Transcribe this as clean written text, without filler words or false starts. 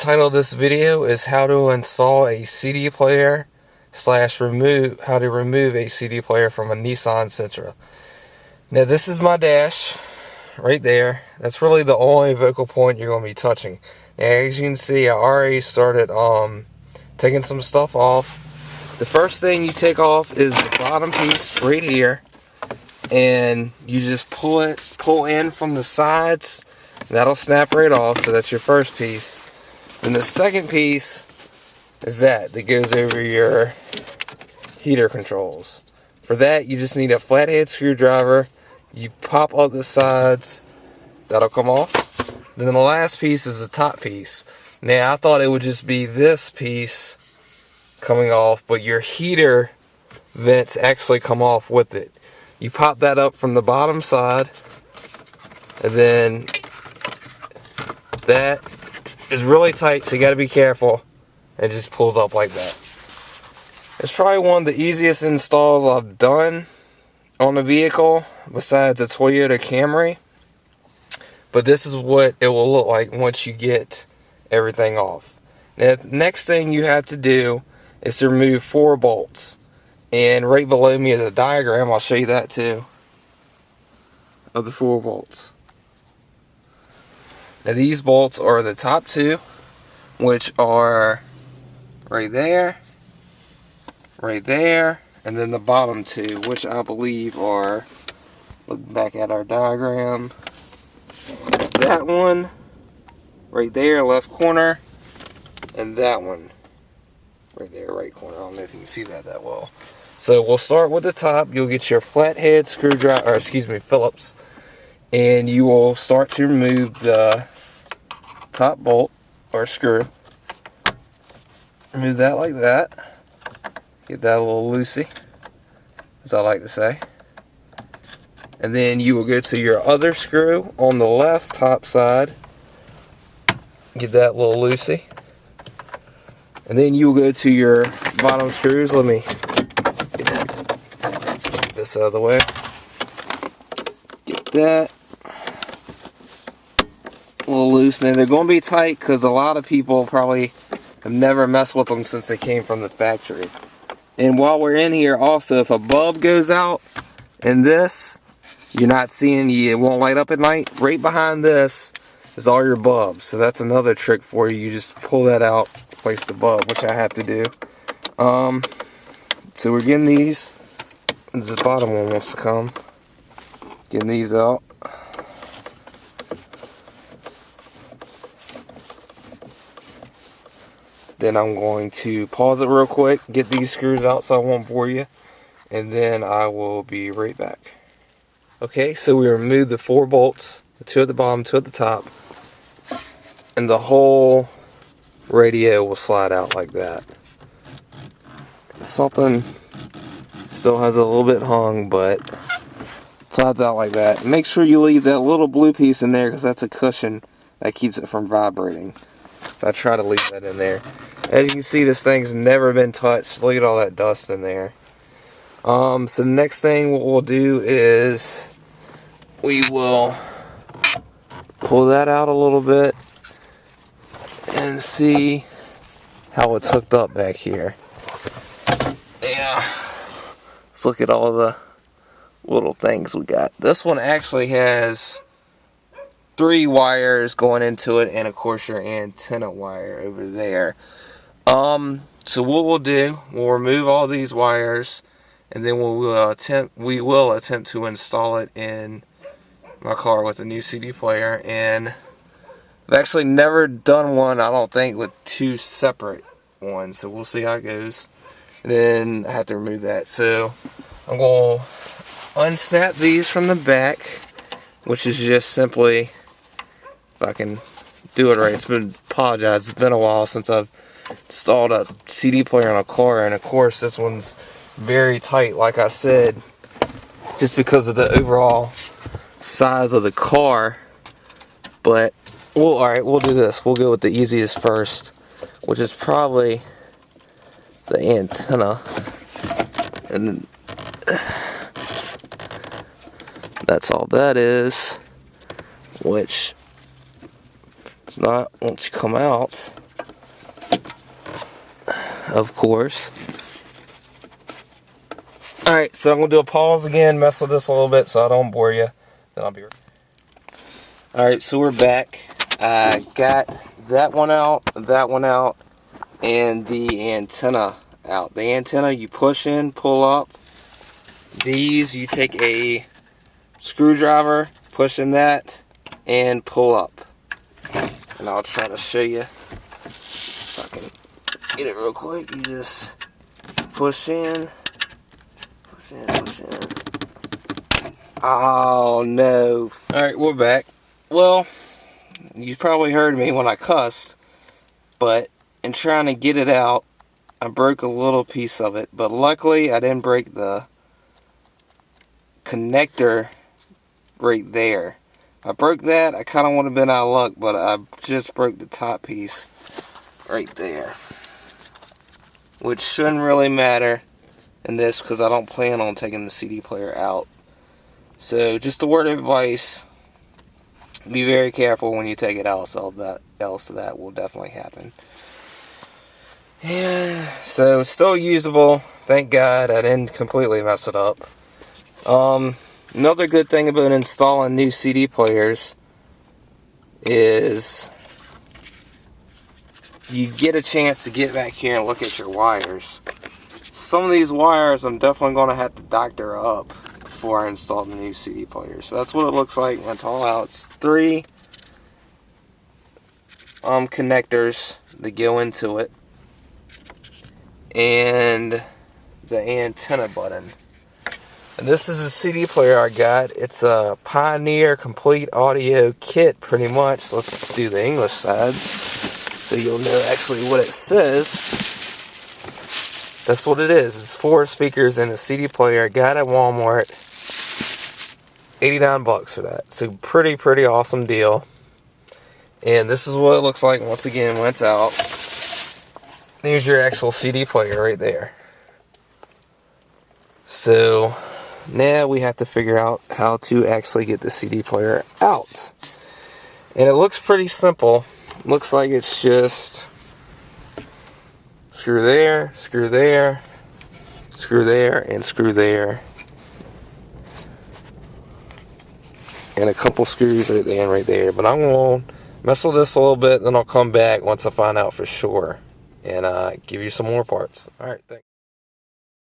title of this video is how to install a CD player / how to remove a CD player from a Nissan Sentra. Now this is my dash right there. That's really the only focal point you're going to be touching. Now, as you can see, I already started taking some stuff off. The first thing you take off is the bottom piece right here, and you just pull in from the sides. That'll snap right off, so that's your first piece. And the second piece is that goes over your heater controls. For that, you just need a flathead screwdriver. You pop up the sides, that'll come off. Then the last piece is the top piece. Now, I thought it would just be this piece coming off, but your heater vents actually come off with it. You pop that up from the bottom side, and then that is really tight, so you got to be careful. It just pulls up like that. It's probably one of the easiest installs I've done on a vehicle besides a Toyota Camry. But this is what it will look like once you get everything off. Now, the next thing you have to do is to remove 4 bolts. And right below me is a diagram. I'll show you that too, of the 4 bolts. Now these bolts are the top 2, which are right there, and then the bottom 2, which I believe are, look back at our diagram, that one right there, left corner, and that one right there, right corner. I don't know if you can see that well. So we'll start with the top. You'll get your flathead screwdriver, or excuse me, Phillips, and you will start to remove the top bolt or screw. Remove that like that. Get that a little loosey, as I like to say. And then you will go to your other screw on the left top side. Get that a little loosey. And then you will go to your bottom screws. Let me get this out of the way. Get that a little loose. Now they're going to be tight because a lot of people probably have never messed with them since they came from the factory. And while we're in here also, if a bulb goes out in this, you're not seeing, it won't light up at night. Right behind this is all your bulbs. So that's another trick for you. You just pull that out, place the bulb, which I have to do. So we're getting these. This bottom one wants to come. Getting these out. Then I'm going to pause it real quick, get these screws out so I won't bore you, and then I will be right back. Okay, so we removed the 4 bolts, the 2 at the bottom, 2 at the top, and the whole radio will slide out like that. Something still has a little bit hung, but slides out like that. Make sure you leave that little blue piece in there because that's a cushion that keeps it from vibrating. So I try to leave that in there. As you can see, this thing's never been touched. Look at all that dust in there. So the next thing what we'll do is we will pull that out a little bit and see how it's hooked up back here. Yeah. Let's look at all the little things we got. This one actually has 3 wires going into it, and of course your antenna wire over there. So what we'll do, we'll remove all these wires, and then we will attempt to install it in my car with a new CD player. And I've actually never done one, I don't think, with 2 separate ones. So we'll see how it goes. And then I have to remove that. So I'm going to unsnap these from the back, which is just simply, if I can do it right, apologize, it's been a while since I've installed a CD player on a car, and of course this one's very tight, like I said, just because of the overall size of the car. But alright, we'll do this. We'll go with the easiest first, which is probably the antenna. And that's all that is, which is not, once you come out, of course. Alright, so I'm going to do a pause again, mess with this a little bit so I don't bore you. Then I'll be right back. Alright, so we're back. I got that one out, and the antenna out. The antenna you push in, pull up. These you take a screwdriver, push in that, and pull up. And I'll try to show you if I can get it real quick. You just push in, push in, push in. Oh no. Alright, we're back. Well, you probably heard me when I cussed, but in trying to get it out, I broke a little piece of it. But luckily, I didn't break the connector right there. If I broke that, I kind of would have been out of luck, but I just broke the top piece right there. Which shouldn't really matter in this because I don't plan on taking the CD player out. So, just a word of advice. Be very careful when you take it out, so that will definitely happen. Yeah, so it's still usable. Thank God I didn't completely mess it up. Another good thing about installing new CD players is you get a chance to get back here and look at your wires. Some of these wires I'm definitely going to have to doctor up before I install the new CD player. So that's what it looks like when it's all out. It's 3 connectors that go into it, and the antenna button. And this is a CD player I got. It's a Pioneer Complete Audio Kit, pretty much. Let's do the English side so you'll know actually what it says. That's what it is. It's 4 speakers and a CD player. I got at Walmart. $89 for that. So pretty awesome deal. And this is what it looks like once again when it's out. There's your actual CD player right there. So now we have to figure out how to actually get the CD player out. And it looks pretty simple. Looks like it's just screw there, screw there, screw there, and screw there. And a couple screws right there and right there. But I'm going to mess with this a little bit, then I'll come back once I find out for sure and give you some more parts. Alright, thanks.